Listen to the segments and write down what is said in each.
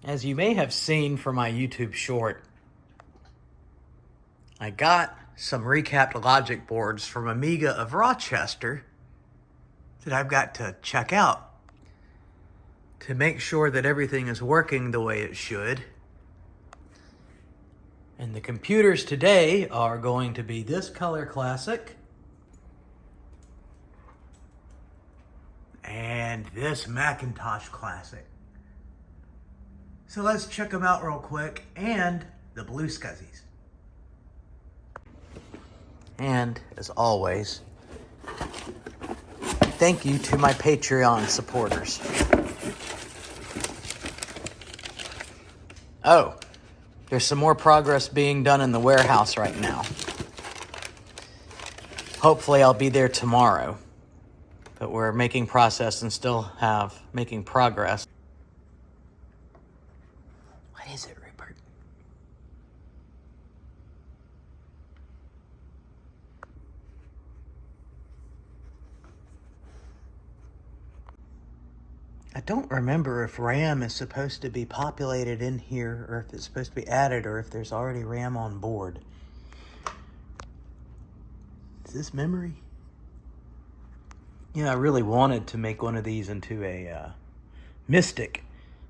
As you may have seen from my YouTube short, I got some recapped logic boards from Amiga of Rochester that I've got to check out to make sure that everything is working the way it should. And the computers today are going to be this Color Classic and this Macintosh Classic. So let's check them out real quick, and the BlueSCSIs. And as always, thank you to my Patreon supporters. Oh, there's some more progress being done in the warehouse right now. Hopefully I'll be there tomorrow. But we're making progress and still making progress. What is it, Rupert? I don't remember if RAM is supposed to be populated in here, or if it's supposed to be added, or if there's already RAM on board. Is this memory? Yeah, I really wanted to make one of these into a Mystic,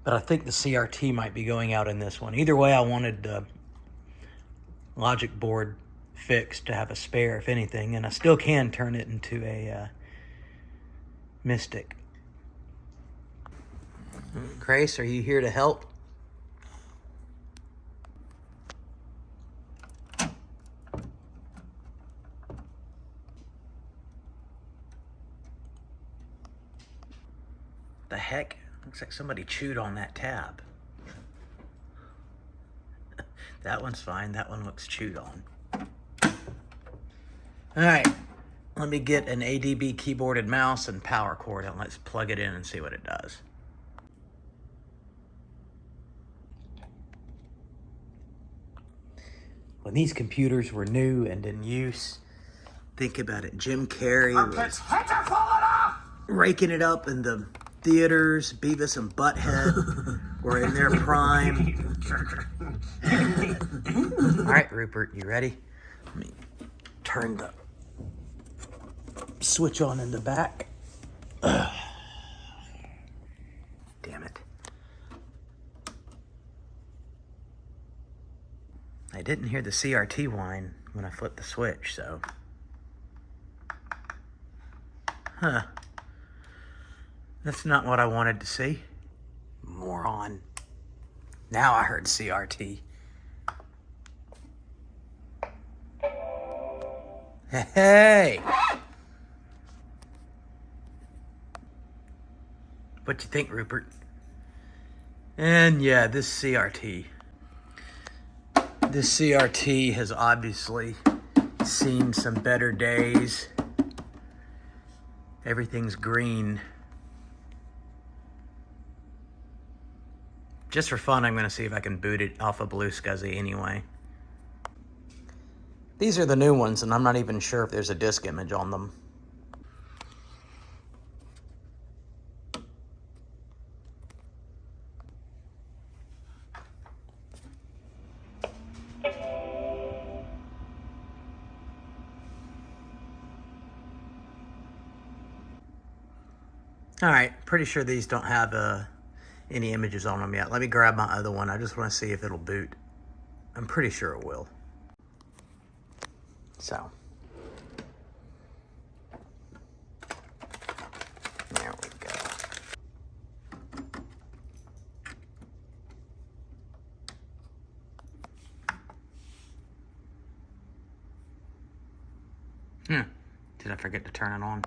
but I think the CRT might be going out in this one. Either way, I wanted the logic board fixed to have a spare, if anything, and I still can turn it into a Mystic. Grace, are you here to help? The heck? Looks like somebody chewed on that tab. That one's fine. That one looks chewed on. All right. Let me get an ADB keyboard and mouse and power cord, and let's plug it in and see what it does. When these computers were new and in use, think about it. Jim Carrey was raking it up in the theaters. Beavis and Butthead were in their prime. All right, Rupert, you ready? Let me turn the switch on in the back. Damn it. I didn't hear the CRT whine when I flipped the switch, so. Huh. That's not what I wanted to see. Moron. Now I heard CRT. Hey! What you think, Rupert? And yeah, this CRT. This CRT has obviously seen some better days. Everything's green. Just for fun, I'm going to see if I can boot it off a BlueSCSI anyway. These are the new ones, and I'm not even sure if there's a disk image on them. All right, pretty sure these don't have any images on them yet. Let me grab my other one. I just want to see if it'll boot. I'm pretty sure it will. So. There we go. Did I forget to turn it on?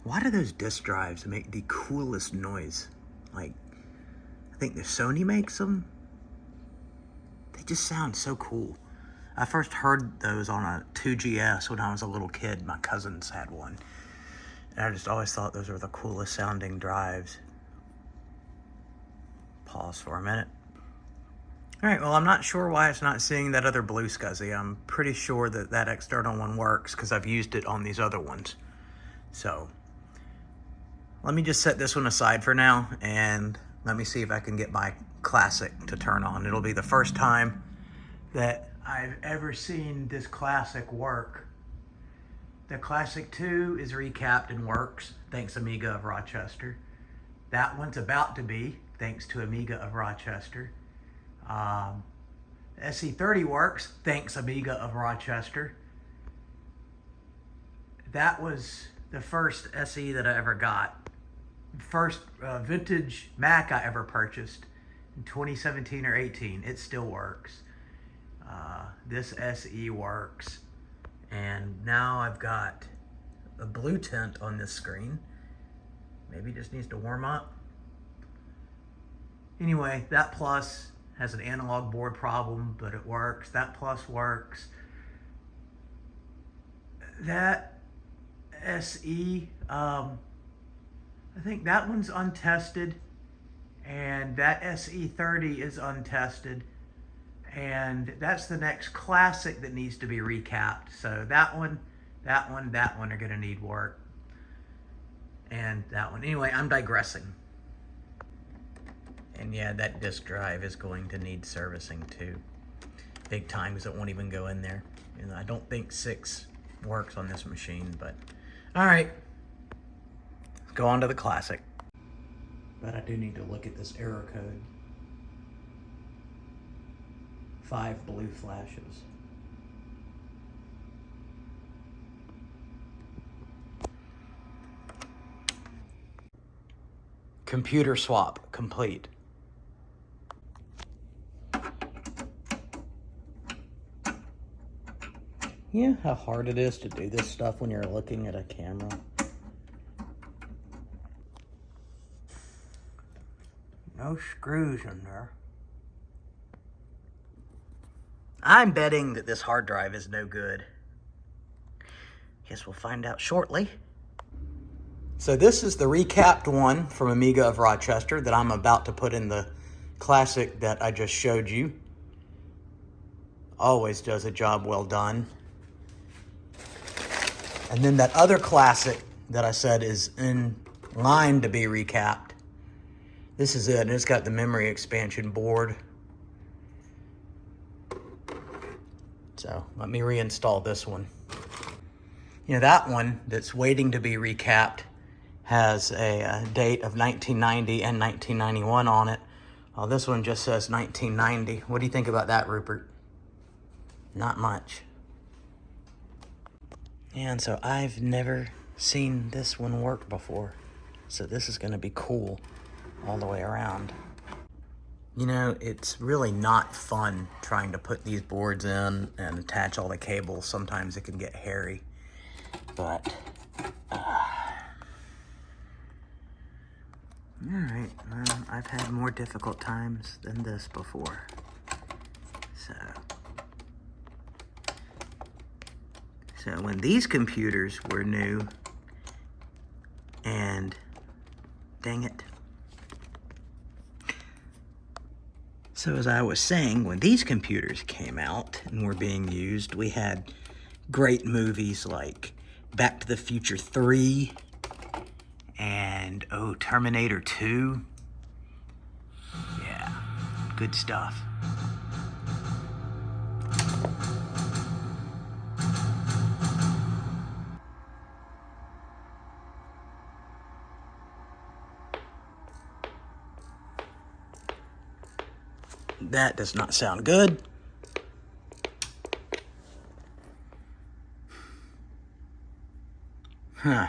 Why do those disk drives make the coolest noise? Like, I think the Sony makes them. They just sound so cool. I first heard those on a 2GS when I was a little kid. My cousins had one. And I just always thought those were the coolest sounding drives. Pause for a minute. All right, well, I'm not sure why it's not seeing that other BlueSCSI. I'm pretty sure that that external one works because I've used it on these other ones. So let me just set this one aside for now, and let me see if I can get my classic to turn on. It'll be the first time that I've ever seen this classic work. The Classic 2 is recapped and works, thanks Amiga of Rochester. That one's about to be, thanks to Amiga of Rochester. SC30 works, thanks Amiga of Rochester. That was the first SE that I ever got. First vintage Mac I ever purchased in 2017 or 18. It still works. This SE works. And now I've got a blue tint on this screen. Maybe it just needs to warm up. Anyway, that Plus has an analog board problem, but it works. That Plus works. That SE, I think that one's untested, and that SE30 is untested, and that's the next classic that needs to be recapped. So that one are gonna need work, and that one. Anyway, I'm digressing. And yeah, that disk drive is going to need servicing too. Big time, because it won't even go in there. And I don't think 6 works on this machine, but all right. Let's go on to the classic. But I do need to look at this error code. 5 blue flashes. Computer swap complete. You know how hard it is to do this stuff when you're looking at a camera? No screws in there. I'm betting that this hard drive is no good. Guess we'll find out shortly. So this is the recapped one from Amiga of Rochester that I'm about to put in the classic that I just showed you. Always does a job well done. And then that other classic that I said is in line to be recapped. This is it, and it's got the memory expansion board. So let me reinstall this one. You know, that one that's waiting to be recapped has a date of 1990 and 1991 on it. Well, this one just says 1990. What do you think about that, Rupert? Not much. And so I've never seen this one work before. So this is gonna be cool all the way around. You know, it's really not fun trying to put these boards in and attach all the cables. Sometimes it can get hairy, but all right, well, I've had more difficult times than this before. So when these computers were new, and dang it. So as I was saying, when these computers came out and were being used, we had great movies like Back to the Future 3 and, Terminator 2. Yeah, good stuff. That does not sound good. Huh.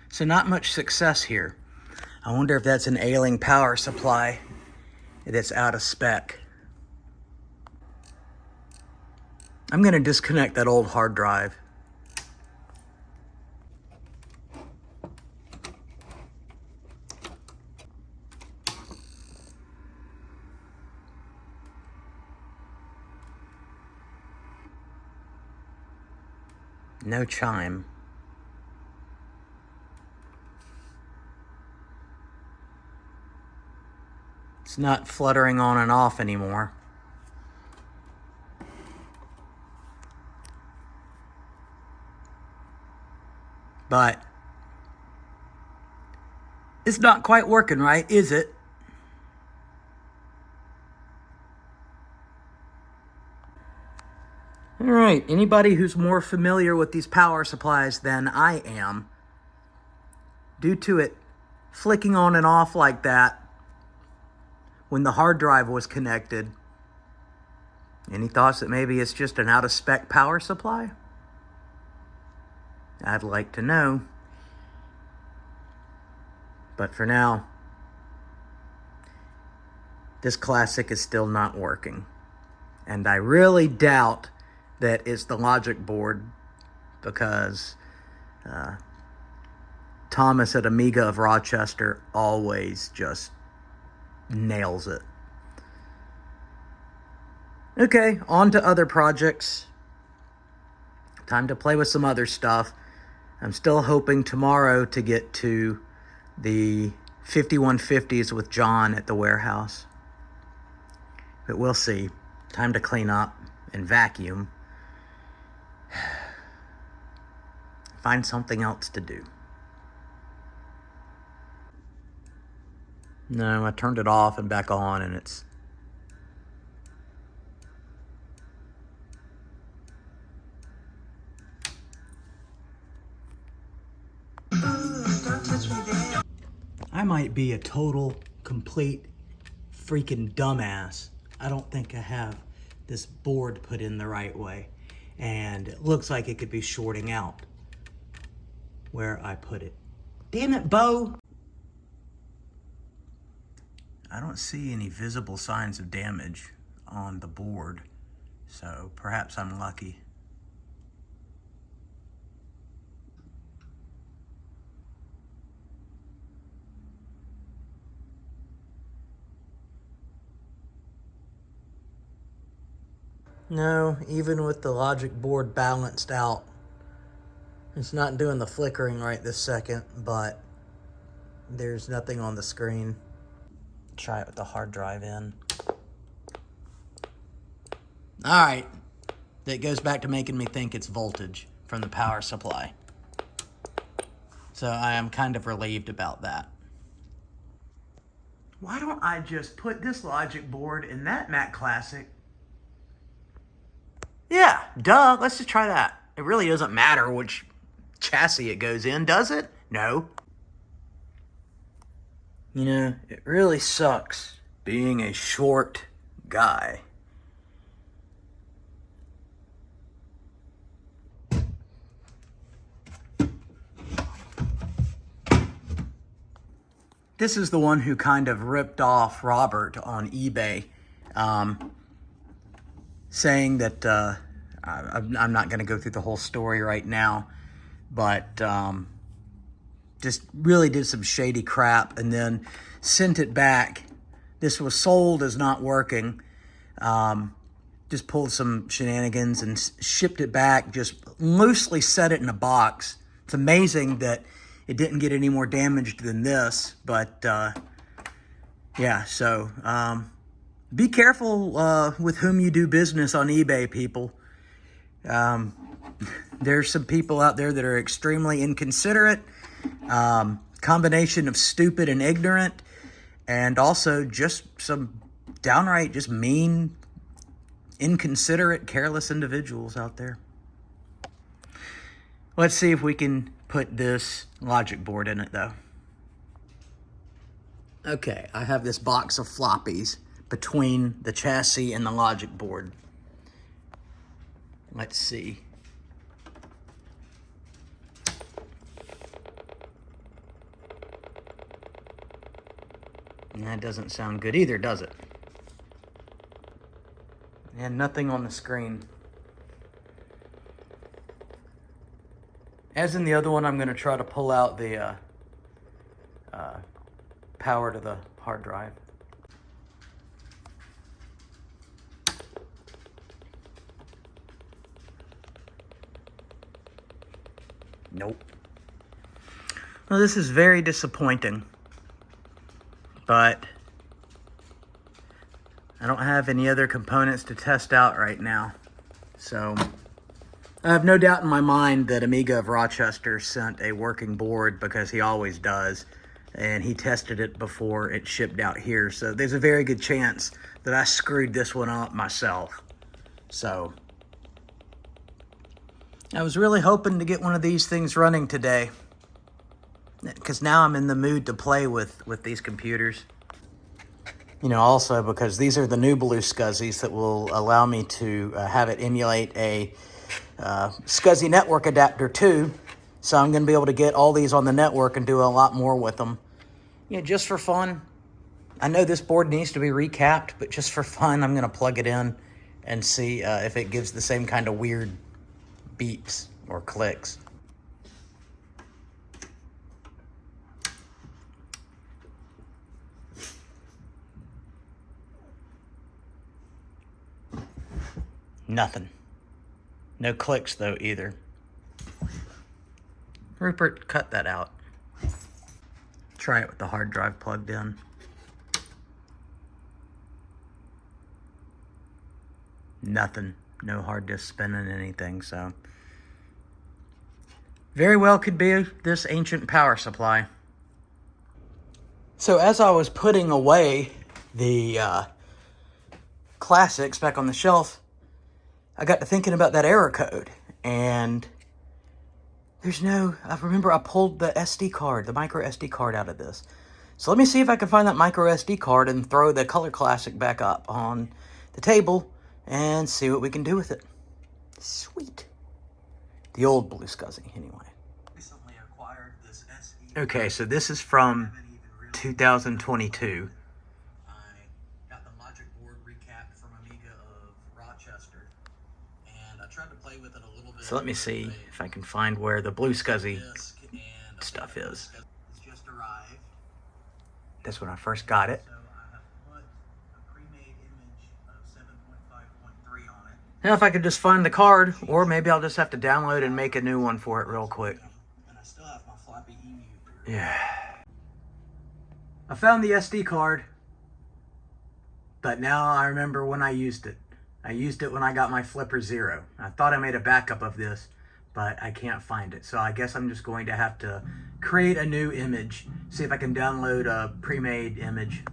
So not much success here. I wonder if that's an ailing power supply that's out of spec. I'm gonna disconnect that old hard drive. No chime. It's not fluttering on and off anymore. But it's not quite working right, is it? All right, anybody who's more familiar with these power supplies than I am, due to it flicking on and off like that when the hard drive was connected, any thoughts that maybe it's just an out-of-spec power supply? I'd like to know. But for now, this classic is still not working. And I really doubt that it's the logic board, because Thomas at Amiga of Rochester always just nails it. Okay, on to other projects. Time to play with some other stuff. I'm still hoping tomorrow to get to the 5150s with John at the warehouse. But we'll see. Time to clean up and vacuum. Find something else to do. No, I turned it off and back on, and it's... I might be a total, complete, freaking dumbass. I don't think I have this board put in the right way. And it looks like it could be shorting out where I put it. Damn it, Bo! I don't see any visible signs of damage on the board, so perhaps I'm lucky. No, even with the logic board balanced out, it's not doing the flickering right this second, but there's nothing on the screen. Try it with the hard drive in. All right, that goes back to making me think it's voltage from the power supply. So I am kind of relieved about that. Why don't I just put this logic board in that Mac Classic? Yeah, duh, let's just try that. It really doesn't matter which chassis it goes in, does it? No. You know, it really sucks being a short guy. This is the one who kind of ripped off Robert on eBay, saying that, I'm not going to go through the whole story right now, but just really did some shady crap and then sent it back. This was sold as not working. Just pulled some shenanigans and shipped it back, just loosely set it in a box. It's amazing that it didn't get any more damaged than this, but yeah, so be careful with whom you do business on eBay, people. There's some people out there that are extremely inconsiderate, combination of stupid and ignorant, and also just some downright just mean, inconsiderate, careless individuals out there. Let's see if we can put this logic board in it, though. Okay, I have this box of floppies between the chassis and the logic board. Let's see. And that doesn't sound good either, does it? And nothing on the screen. As in the other one, I'm going to try to pull out the power to the hard drive. Nope. Well, this is very disappointing, but I don't have any other components to test out right now. So I have no doubt in my mind that Amiga of Rochester sent a working board, because he always does. And he tested it before it shipped out here. So there's a very good chance that I screwed this one up myself. So I was really hoping to get one of these things running today, because now I'm in the mood to play with these computers. You know, also because these are the new BlueSCSIs that will allow me to have it emulate a SCSI network adapter too. So I'm going to be able to get all these on the network and do a lot more with them. Yeah, just for fun. I know this board needs to be recapped, but just for fun, I'm going to plug it in and see if it gives the same kind of weird beeps or clicks. Nothing. No clicks though either. Rupert, cut that out. Try it with the hard drive plugged in. Nothing. No hard disk spinning anything, so. Very well could be this ancient power supply. So as I was putting away the classics back on the shelf, I got to thinking about that error code, and there's no, I remember I pulled the SD card, the micro SD card out of this. So let me see if I can find that micro SD card and throw the Color Classic back up on the table and see what we can do with it. Sweet. The old BlueSCSI, anyway. Recently acquired this SE. Okay, so this is from 2022. I got the logic board recapped from Amiga of Rochester, and I tried to play with it a little bit. So let me see if I can find where the BlueSCSI stuff is. It's just arrived. That's when I first got it. So I have put a pre-made image of 7.5.3 on it. Now if I could just find the card, or maybe I'll just have to download and make a new one for it real quick. And I still have my floppy emu. Yeah. I found the SD card, but now I remember when I used it. I used it when I got my Flipper Zero. I thought I made a backup of this, but I can't find it. So I guess I'm just going to have to create a new image, see if I can download a pre-made image.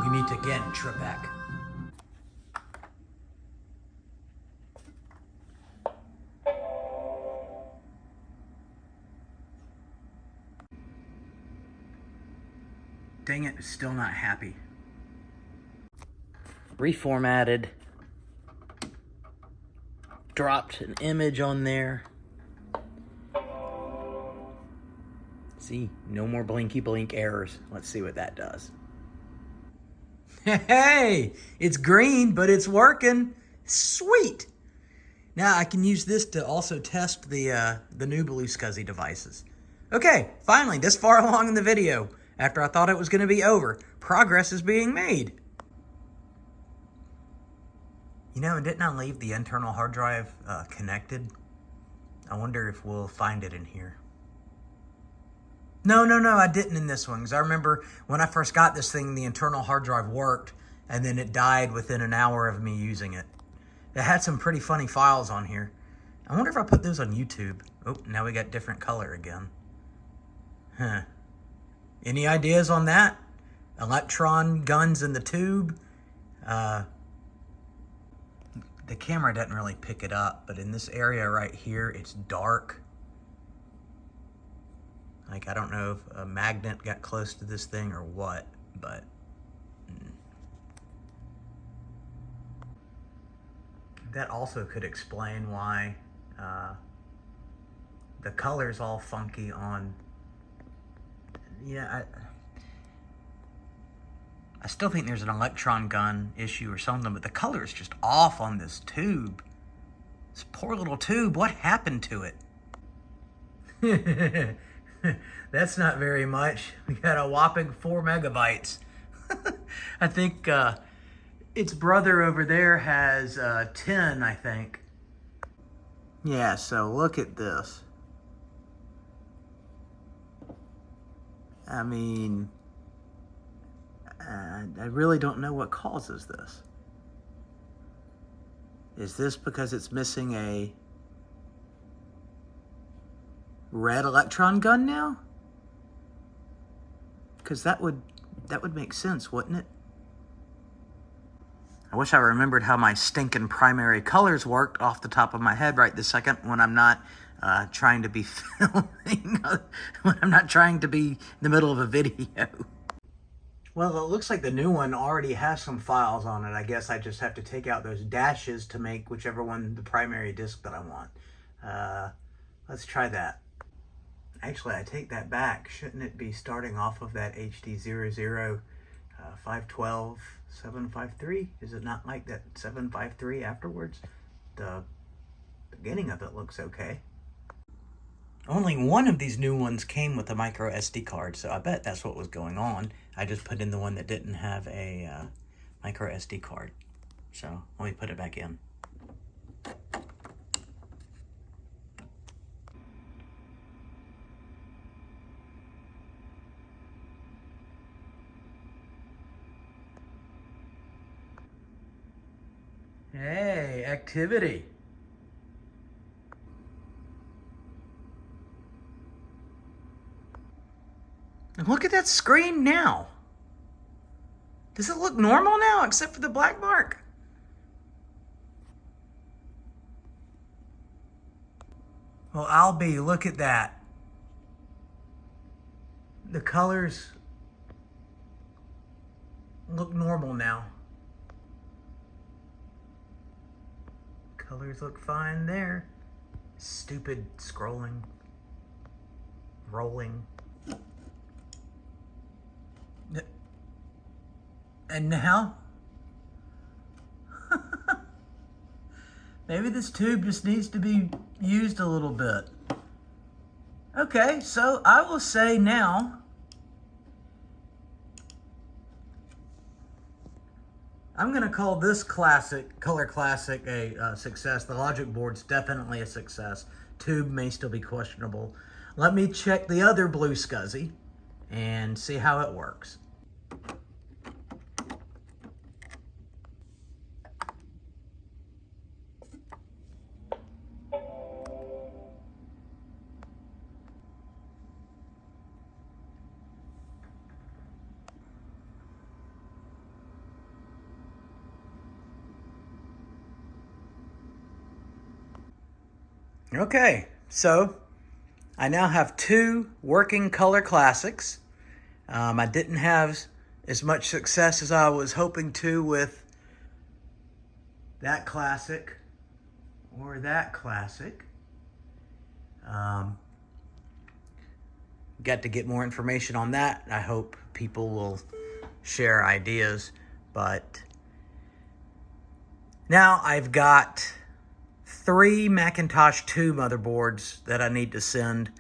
We meet again, Trebek. Dang it, still not happy. Reformatted. Dropped an image on there. See, no more blinky blink errors. Let's see what that does. Hey, it's green, but it's working. Sweet. Now I can use this to also test the new BlueSCSI devices. Okay, finally, this far along in the video, after I thought it was going to be over, progress is being made. You know, didn't I leave the internal hard drive connected? I wonder if we'll find it in here. No, I didn't in this one, because I remember when I first got this thing, the internal hard drive worked, and then it died within an hour of me using it. It had some pretty funny files on here. I wonder if I put those on YouTube. Oh, now we got different color again. Huh. Any ideas on that? Electron guns in the tube? The camera doesn't really pick it up, but in this area right here, it's dark. Like, I don't know if a magnet got close to this thing or what, but... That also could explain why the color's all funky on... Yeah, I still think there's an electron gun issue or something, but the color is just off on this tube. This poor little tube, what happened to it? That's not very much. We got a whopping 4 megabytes. I think its brother over there has 10, I think. Yeah, so look at this. I mean, I really don't know what causes this. Is this because it's missing a red electron gun now? Because that would make sense, wouldn't it? I wish I remembered how my stinking primary colors worked off the top of my head right this second when I'm not trying to be filming, when I'm not trying to be in the middle of a video. Well, it looks like the new one already has some files on it. I guess I just have to take out those dashes to make whichever one the primary disk that I want. Let's try that. Actually, I take that back. Shouldn't it be starting off of that HD00 512 753? Is it not like that 753 afterwards? The beginning of it looks okay. Only one of these new ones came with a micro SD card, so I bet that's what was going on. I just put in the one that didn't have a micro SD card. So let me put it back in. Hey, activity. And look at that screen now. Does it look normal now, except for the black mark? Well, Albie, look at that. The colors look normal now. Colors look fine there. Stupid scrolling, rolling. And now? Maybe this tube just needs to be used a little bit. Okay, so I will say now, I'm gonna call this Color Classic a success. The logic board's definitely a success. Tube may still be questionable. Let me check the other BlueSCSI and see how it works. Okay, so I now have two working Color Classics. I didn't have as much success as I was hoping to with that classic or that classic. Got to get more information on that. I hope people will share ideas, but now I've got 3 Macintosh 2 motherboards that I need to send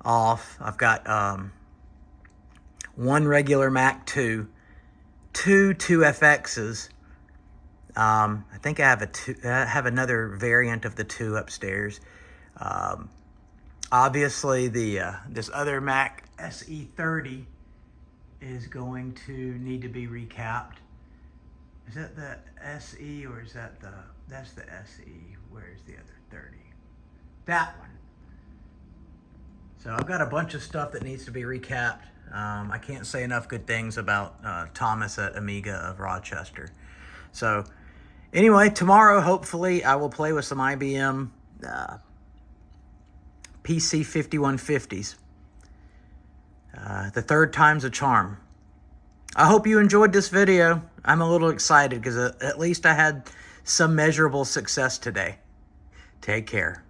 off. I've got 1 regular Mac 2, 2 2FXs. I think I have another variant of the 2 upstairs. Obviously, this other Mac SE30 is going to need to be recapped. Is that the SE or is that that's the SE? Where's the other 30? That one. So I've got a bunch of stuff that needs to be recapped. I can't say enough good things about Thomas at Amiga of Rochester. So anyway, tomorrow hopefully I will play with some IBM PC 5150s. The third time's a charm. I hope you enjoyed this video. I'm a little excited because at least I had some measurable success today. Take care.